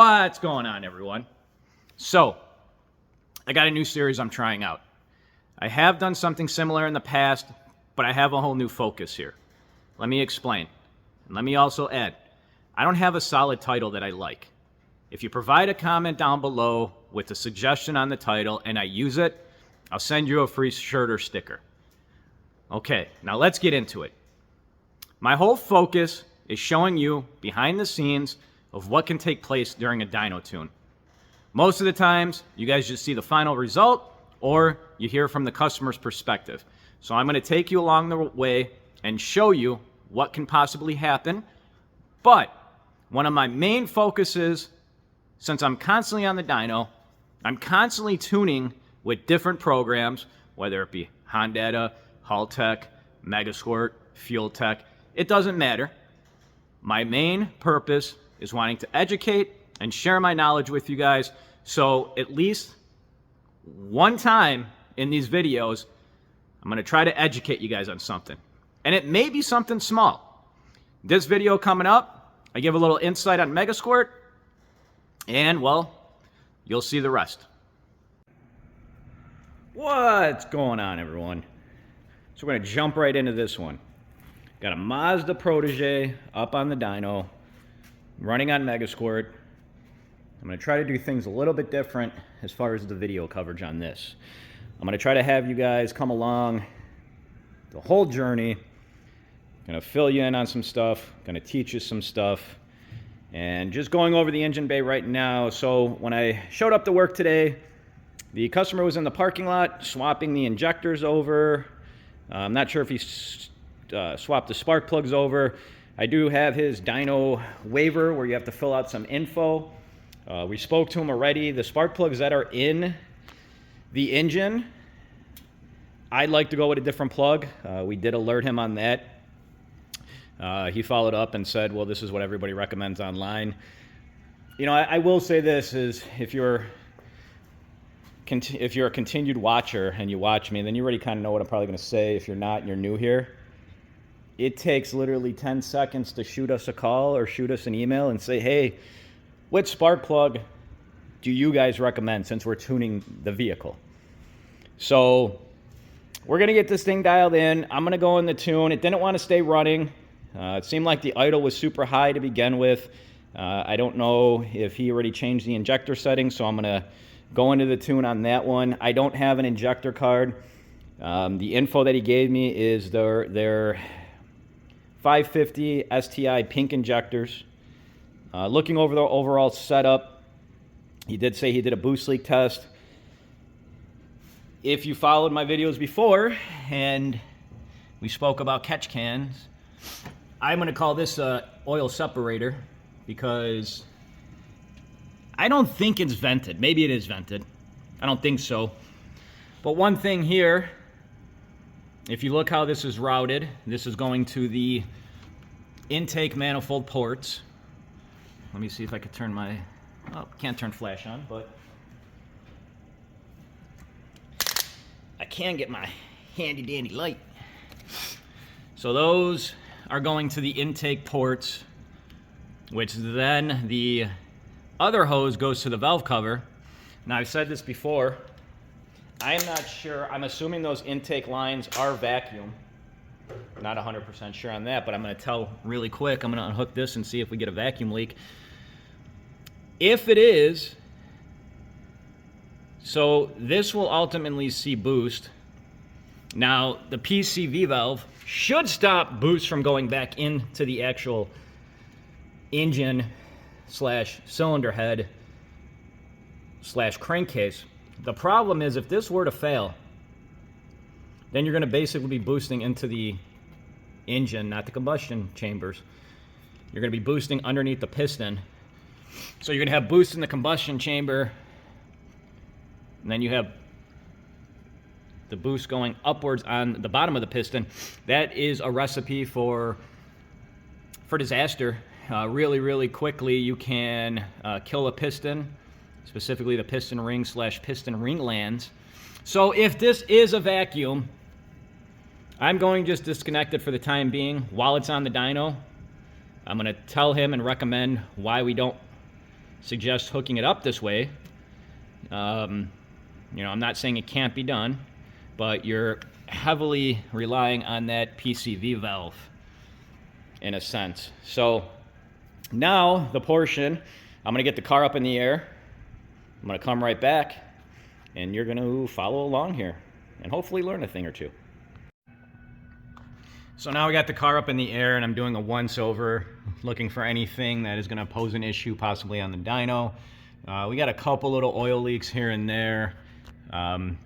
What's going on, everyone? So, I got a new series I'm trying out. I have done something similar in the past, but I have a whole new focus here. Let me explain. And let me also add, I don't have a solid title that I like. If you provide a comment down below with a suggestion on the title and I use it, I'll send you a free shirt or sticker. Okay, now let's get into it. My whole focus is showing you behind the scenes of what can take place during a dyno tune. Most of the times, you guys just see the final result or you hear from the customer's perspective. So I'm going to take you along the way and show you what can possibly happen. But one of my main focuses, since I'm constantly on the dyno, I'm constantly tuning with different programs, whether it be Honda, Haltech, Megasquirt, Fuel Tech, it doesn't matter. My main purpose is wanting to educate and share my knowledge with you guys, so at least one time in these videos, I'm going to try to educate you guys on something. And it may be something small. This video coming up, I give a little insight on Megasquirt, and, well, you'll see the rest. What's going on, everyone? So we're going to jump right into this one. Got a Mazda Protege up on the dyno, running on Megasquirt. I'm going to try to do things a little bit different as far as the video coverage on this. I'm going to try to have you guys come along the whole journey. Going to fill you in on some stuff, going to teach you some stuff, and just going over the engine bay right now. So when I showed up to work today, the customer was in the parking lot swapping the injectors over. I'm not sure if he swapped the spark plugs over. I do have his dyno waiver where you have to fill out some info. We spoke to him already. The spark plugs that are in the engine, I'd like to go with a different plug. We did alert him on that. He followed up and said, well, this is what everybody recommends online. You know, I will say this is if you're a continued watcher and you watch me, then you already kind of know what I'm probably going to say. If you're not and you're new here, it takes literally 10 seconds to shoot us a call or shoot us an email and say, hey, what spark plug do you guys recommend since we're tuning the vehicle? So we're going to get this thing dialed in. I'm going to go in the tune. It didn't want to stay running. It seemed like the idle was super high to begin with. I don't know if he already changed the injector settings, so I'm going to go into the tune on that one. I don't have an injector card. The info that he gave me is their 550 STI pink injectors. Looking over the overall setup, he did say he did a boost leak test. If you followed my videos before and we spoke about catch cans, I'm going to call this a oil separator because I don't think it's vented. Maybe it is vented. I don't think so. But one thing here, if you look how this is routed, this is going to the intake manifold ports. Let me see if I can turn my, oh, can't turn flash on, but I can get my handy dandy light. So those are going to the intake ports, which then the other hose goes to the valve cover. Now, I've said this before, I'm not sure, I'm assuming those intake lines are vacuum. Not 100% sure on that, but I'm going to tell really quick. I'm going to unhook this and see if we get a vacuum leak. If it is, so this will ultimately see boost. Now, the PCV valve should stop boost from going back into the actual engine slash cylinder head slash crankcase. The problem is if this were to fail, then you're going to basically be boosting into the engine, not the combustion chambers. You're going to be boosting underneath the piston. So you're going to have boost in the combustion chamber, and then you have the boost going upwards on the bottom of the piston. That is a recipe for disaster. Really, really quickly, you can kill a piston, specifically the piston ring slash piston ring lands. So if this is a vacuum, I'm going to just disconnect it for the time being while it's on the dyno. I'm going to tell him and recommend why we don't suggest hooking it up this way. You know, I'm not saying it can't be done, but you're heavily relying on that PCV valve in a sense. So now the portion, I'm gonna get the car up in the air, I'm gonna come right back, and you're gonna follow along here and hopefully learn a thing or two. So now we got the car up in the air and I'm doing a once over, looking for anything that is gonna pose an issue possibly on the dyno. We got a couple little oil leaks here and there. I'm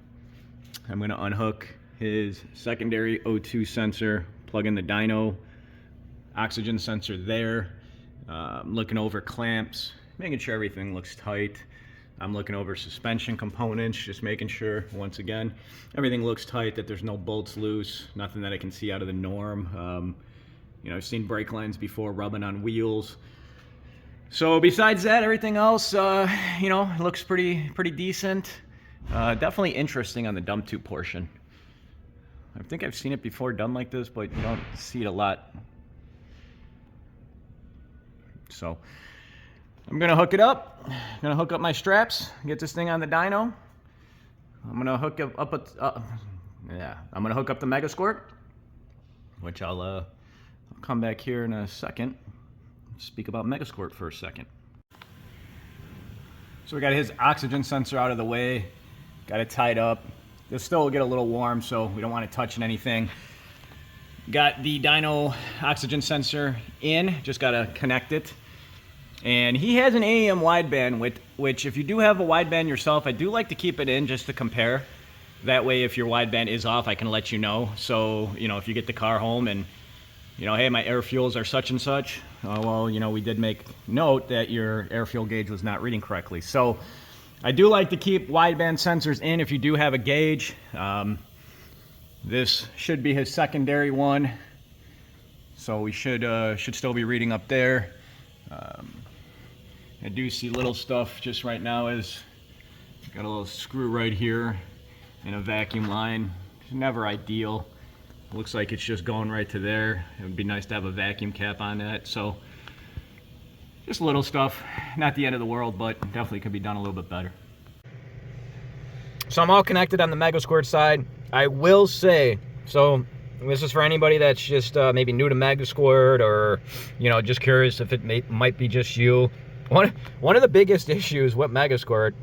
gonna unhook his secondary O2 sensor, plug in the dyno oxygen sensor there. Looking over clamps, making sure everything looks tight. I'm looking over suspension components, just making sure, once again, everything looks tight, that there's no bolts loose, nothing that I can see out of the norm. You know, I've seen brake lines before rubbing on wheels. So besides that, everything else, you know, looks pretty decent. Definitely interesting on the dump tube portion. I think I've seen it before done like this, but you don't see it a lot. So I'm gonna hook it up. I'm gonna hook up my straps, get this thing on the dyno. I'm gonna hook I'm gonna hook up the Megasquirt, which I'll come back here in a second. Speak about Megasquirt for a second. So we got his oxygen sensor out of the way, got it tied up. This still will get a little warm, so we don't want to touch anything. Got the dyno oxygen sensor in, just gotta connect it. And he has an AEM wideband, which if you do have a wideband yourself, I do like to keep it in just to compare. That way, if your wideband is off, I can let you know. So, you know, if you get the car home and, you know, hey, my air fuels are such and such, well, you know, we did make note that your air fuel gauge was not reading correctly. So I do like to keep wideband sensors in if you do have a gauge. This should be his secondary one, so we should still be reading up there. I do see little stuff just right now is got a little screw right here and a vacuum line. It's never ideal. Looks like it's just going right to there. It would be nice to have a vacuum cap on that. So just little stuff, not the end of the world, but definitely could be done a little bit better. So I'm all connected on the Megasquirt side. I will say, so this is for anybody that's just maybe new to Megasquirt, or, you know, just curious if it might be just you. One of the biggest issues with Megasquirt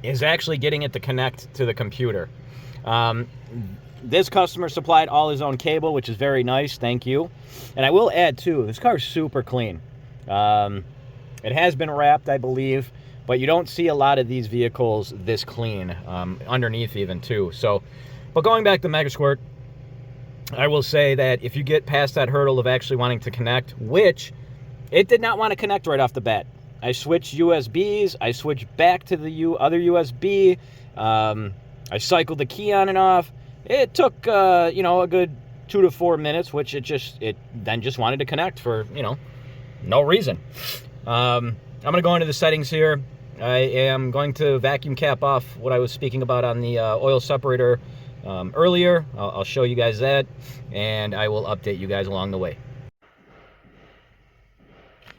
is actually getting it to connect to the computer. This customer supplied all his own cable, which is very nice, thank you. And I will add too, this car is super clean. It has been wrapped, I believe, but you don't see a lot of these vehicles this clean, underneath even too. So, but going back to Megasquirt, I will say that if you get past that hurdle of actually wanting to connect, which it did not want to connect right off the bat. I switched USBs, I switched back to the other USB, I cycled the key on and off. It took, you know, a good 2 to 4 minutes, which it then just wanted to connect for, you know, no reason. I'm going to go into the settings here. I am going to vacuum cap off what I was speaking about on the oil separator earlier. I'll show you guys that, and I will update you guys along the way.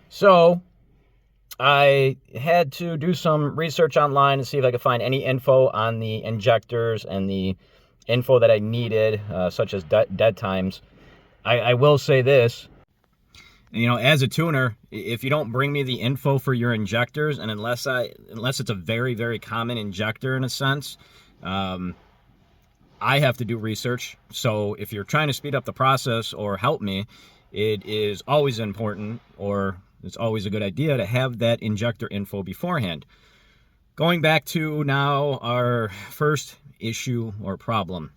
So I had to do some research online to see if I could find any info on the injectors and the info that I needed, such as dead times. I will say this, you know, as a tuner, if you don't bring me the info for your injectors, and unless it's a very, very common injector in a sense, I have to do research. So if you're trying to speed up the process or help me, it is always important, or it's always a good idea to have that injector info beforehand. Going back to now our first issue or problem.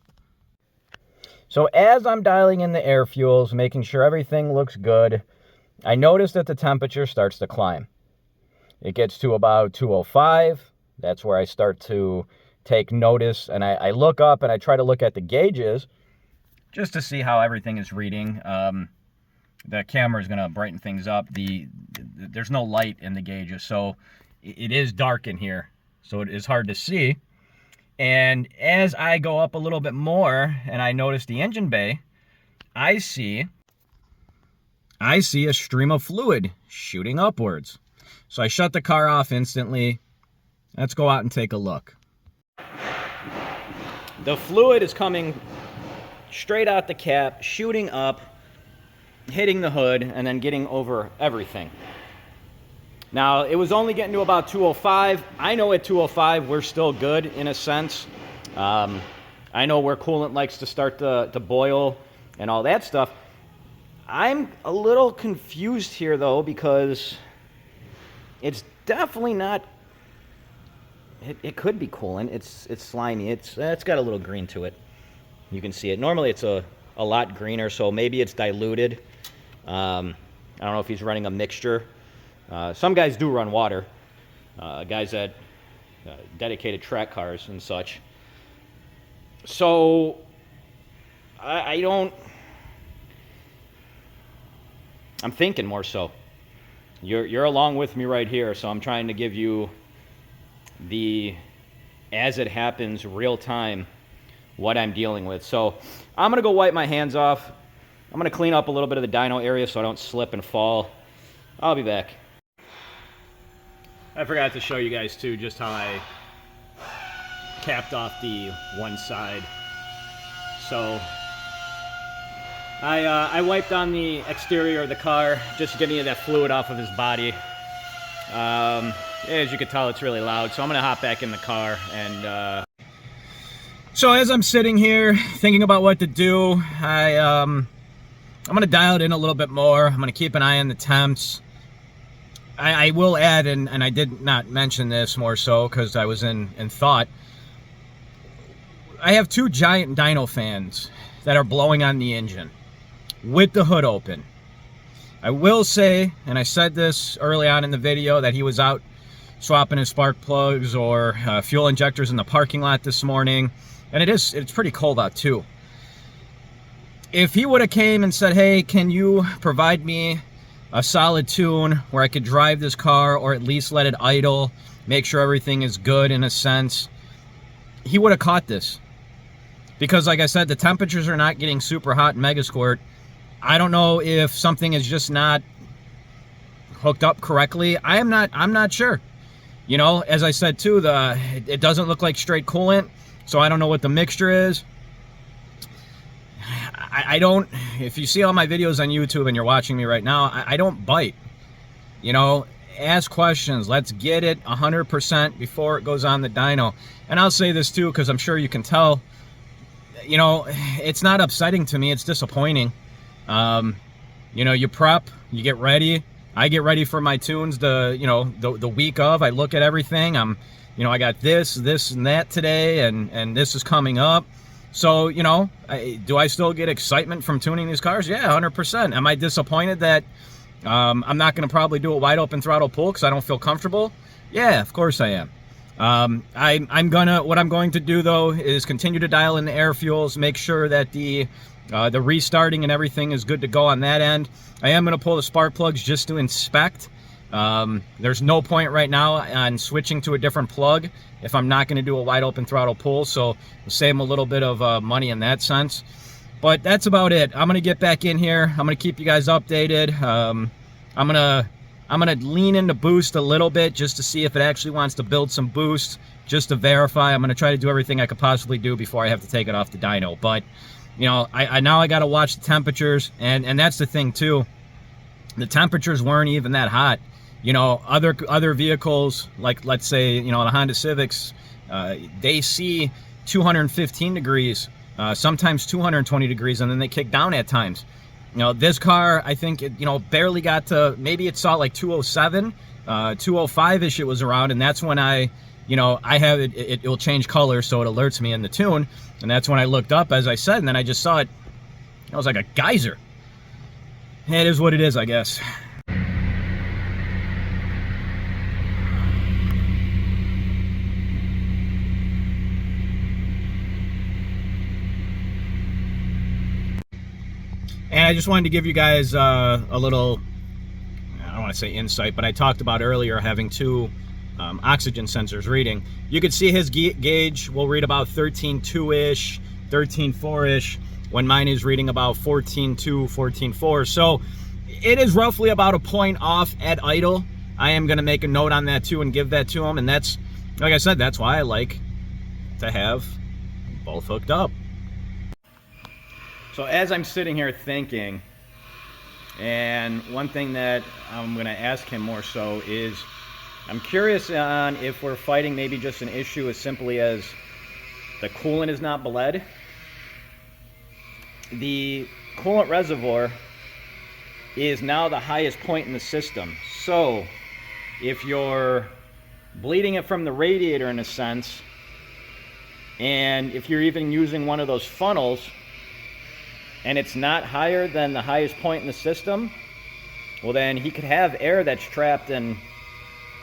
So as I'm dialing in the air fuels, making sure everything looks good, I notice that the temperature starts to climb. It gets to about 205. That's where I start to take notice, and I look up and I try to look at the gauges just to see how everything is reading. The camera is going to brighten things up. There's no light in the gauges, so it is dark in here, so it is hard to see. And as I go up a little bit more and I notice the engine bay, I see a stream of fluid shooting upwards. So I shut the car off instantly. Let's go out and take a look. The fluid is coming straight out the cap, shooting up, hitting the hood, and then getting over everything. Now, it was only getting to about 205. I know at 205 we're still good in a sense. I know where coolant likes to start to boil and all that stuff. I'm a little confused here though, because it's definitely not, it could be coolant. It's slimy. It's got a little green to it. You can see it. Normally it's a lot greener, so maybe it's diluted. I don't know if he's running a mixture. Some guys do run water, guys that dedicated track cars and such. So I'm thinking more so. You're along with me right here, so I'm trying to give you the as it happens real time what I'm dealing with. So I'm gonna go wipe my hands off. I'm gonna clean up a little bit of the dyno area so I don't slip and fall. I'll be back. I forgot to show you guys too just how I capped off the one side. So I wiped on the exterior of the car, just getting that fluid off of his body. As you can tell, it's really loud, so I'm gonna hop back in the car. And so as I'm sitting here thinking about what to do, I'm gonna dial it in a little bit more. I'm gonna keep an eye on the temps. I will add, and I did not mention this more so because I was in thought, I have two giant dyno fans that are blowing on the engine with the hood open. I will say, and I said this early on in the video, that he was out swapping his spark plugs or fuel injectors in the parking lot this morning, and it's pretty cold out too. If he would have came and said, hey, can you provide me a solid tune where I could drive this car or at least let it idle, make sure everything is good in a sense, he would have caught this. Because like I said, the temperatures are not getting super hot in Megasquirt. I don't know if something is just not hooked up correctly. I'm not sure. You know, as I said too, it doesn't look like straight coolant, so I don't know what the mixture is. I don't, if you see all my videos on YouTube and you're watching me right now, I don't bite. You know, ask questions. Let's get it 100% before it goes on the dyno. And I'll say this too, because I'm sure you can tell, you know, it's not upsetting to me. It's disappointing. You know, you prep, you get ready. I get ready for my tunes the week of. I look at everything. You know, I got this and that today, and this is coming up. So, you know, do I still get excitement from tuning these cars? Yeah, 100%. Am I disappointed that I'm not going to probably do a wide open throttle pull because I don't feel comfortable? Yeah, of course I am. What I'm going to do though is continue to dial in the air fuels, make sure that the restarting and everything is good to go on that end. I am going to pull the spark plugs just to inspect. There's no point right now on switching to a different plug if I'm not going to do a wide open throttle pull, so we'll save them a little bit of money in that sense. But that's about it. I'm going to get back in here. I'm going to keep you guys updated. I'm gonna lean into boost a little bit just to see if it actually wants to build some boost, just to verify. I'm gonna try to do everything I could possibly do before I have to take it off the dyno. But you know, now I gotta watch the temperatures, and that's the thing too. The temperatures weren't even that hot. You know, other vehicles, like let's say, you know, the Honda Civics, they see 215 degrees, sometimes 220 degrees, and then they kick down at times. You know, this car, I think, it, you know, barely got to, maybe it saw like 207, 205-ish it was around, and that's when I have it, it will change color, so it alerts me in the tune, and that's when I looked up, as I said, and then I just saw it. It was like a geyser. It is what it is, I guess. And I just wanted to give you guys a little, I don't want to say insight, but I talked about earlier having two oxygen sensors reading. You can see his gauge will read about 13.2-ish, 13.4-ish, when mine is reading about 14.2, 14.4. So it is roughly about a point off at idle. I am going to make a note on that too and give that to him. And that's, like I said, that's why I like to have both hooked up. So as I'm sitting here thinking, and one thing that I'm going to ask him more so is, I'm curious on if we're fighting maybe just an issue as simply as the coolant is not bled. The coolant reservoir is now the highest point in the system. So if you're bleeding it from the radiator in a sense, and if you're even using one of those funnels and it's not higher than the highest point in the system, well then he could have air that's trapped and,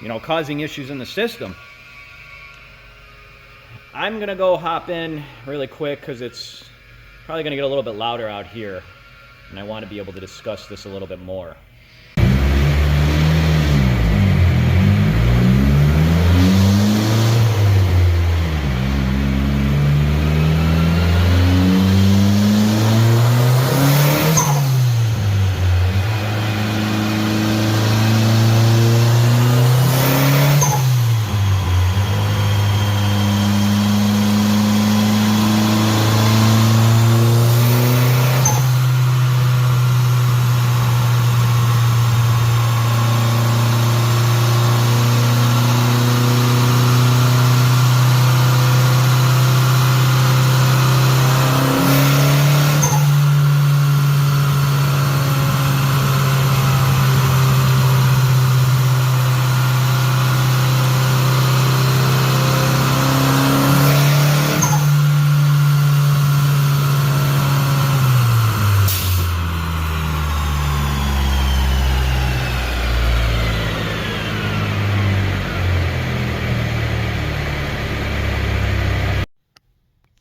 you know, causing issues in the system. I'm gonna go hop in really quick because it's probably gonna get a little bit louder out here, and I want to be able to discuss this a little bit more.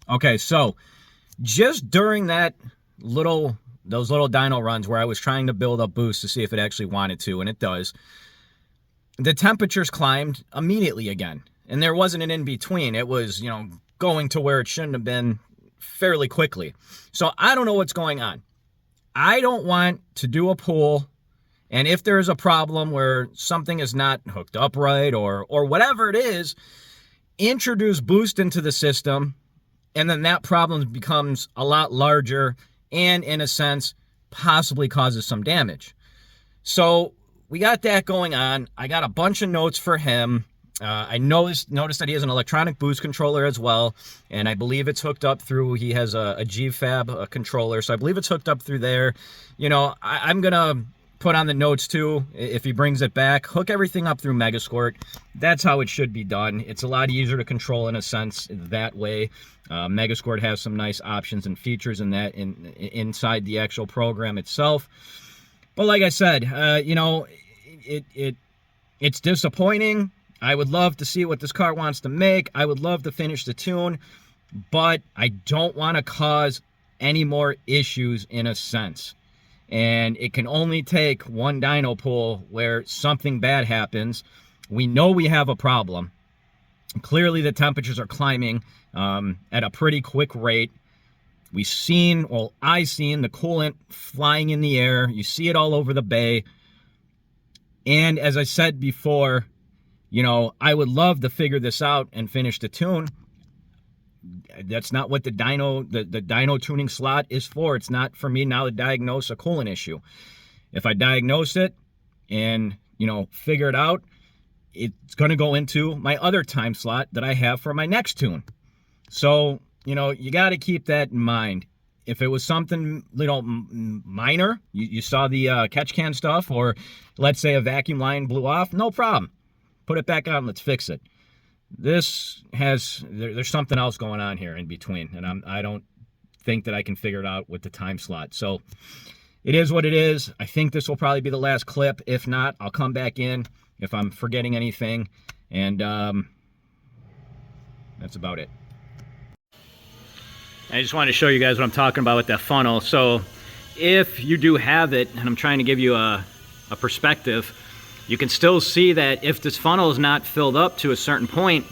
Okay, so just during those little dyno runs where I was trying to build up boost to see if it actually wanted to, and it does, the temperatures climbed immediately again. And there wasn't an in-between. It was, you know, going to where it shouldn't have been fairly quickly. So I don't know what's going on. I don't want to do a pool, and if there's a problem where something is not hooked up right or whatever it is, introduce boost into the system, and then that problem becomes a lot larger and, in a sense, possibly causes some damage. So we got that going on. I got a bunch of notes for him. I noticed that he has an electronic boost controller as well, and I believe it's hooked up through, he has a GFab controller, so I believe it's hooked up through there. You know, I'm going to put on the notes too, if he brings it back, hook everything up through Megasquirt. That's how it should be done. It's a lot easier to control in a sense that way. Megasquirt has some nice options and features in that inside the actual program itself. But like I said, you know, it's disappointing. I would love to see what this car wants to make. I would love to finish the tune, but I don't want to cause any more issues in a sense. And it can only take one dyno pull where something bad happens. We know we have a problem. Clearly the temperatures are climbing at a pretty quick rate. I seen the coolant flying in the air. You see it all over the bay. And as I said before, you know, I would love to figure this out and finish the tune. That's not what the dyno tuning slot is for. It's not for me now to diagnose a coolant issue. If I diagnose it and, you know, figure it out, it's going to go into my other time slot that I have for my next tune. So, you know, you got to keep that in mind. If it was something, you know, minor, you saw the catch can stuff, or let's say a vacuum line blew off, no problem. Put it back on, let's fix it. This there's something else going on here in between, and I don't think that I can figure it out with the time slot. So it is what it is. I think this will probably be the last clip. If not, I'll come back in if I'm forgetting anything, and that's about it. I just wanted to show you guys what I'm talking about with that funnel. So if you do have it, and I'm trying to give you a perspective, you can still see that if this funnel is not filled up to a certain point,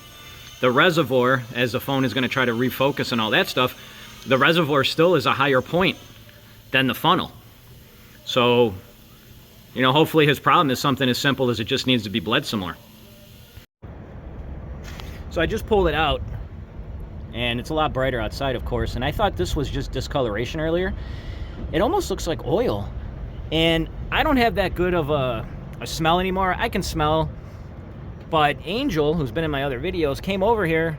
the reservoir, as the phone is going to try to refocus and all that stuff, the reservoir still is a higher point than the funnel. So you know, hopefully his problem is something as simple as it just needs to be bled some more. So I just pulled it out, and it's a lot brighter outside, of course, and I thought this was just discoloration earlier. It almost looks like oil, and I don't have that good of a smell anymore. I can smell, but Angel, who's been in my other videos, came over here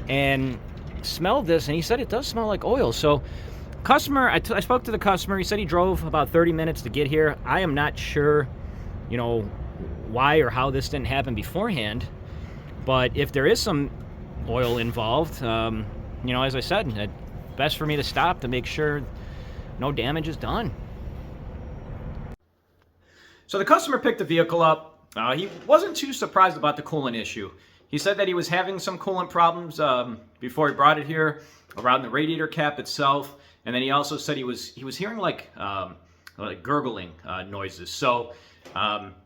and smelled this, and he said it does smell like oil. So customer, I spoke to the customer. He said he drove about 30 minutes to get here. I am not sure, you know, why or how this didn't happen beforehand, but if there is some oil involved, you know, as I said, it's best for me to stop to make sure no damage is done. So the customer picked the vehicle up. He wasn't too surprised about the coolant issue. He said that he was having some coolant problems before he brought it here, around the radiator cap itself, and then he also said he was hearing like gurgling noises. So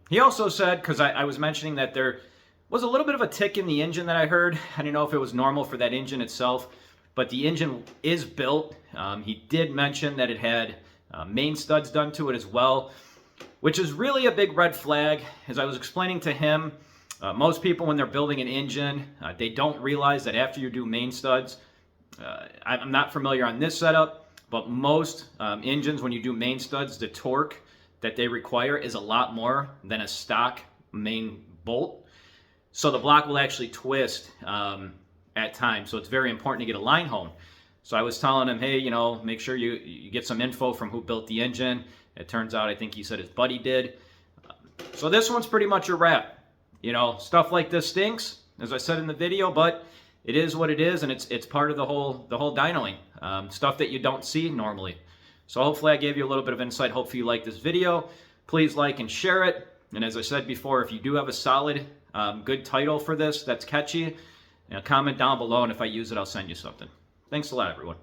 he also said, because I was mentioning that there was a little bit of a tick in the engine that I heard. I didn't know if it was normal for that engine itself, but the engine is built. He did mention that it had main studs done to it as well, which is really a big red flag. As I was explaining to him, most people when they're building an engine, they don't realize that after you do main studs, I'm not familiar on this setup, but most engines, when you do main studs, the torque that they require is a lot more than a stock main bolt. So the block will actually twist at times. So it's very important to get a line hone. So I was telling him, hey, you know, make sure you get some info from who built the engine. It turns out, I think he said his buddy did. So this one's pretty much a wrap. You know, stuff like this stinks, as I said in the video, but it is what it is, and it's part of the whole dynoing. Stuff that you don't see normally. So hopefully I gave you a little bit of insight. Hopefully you like this video. Please like and share it. And as I said before, if you do have a solid, good title for this that's catchy, you know, comment down below, and if I use it, I'll send you something. Thanks a lot, everyone.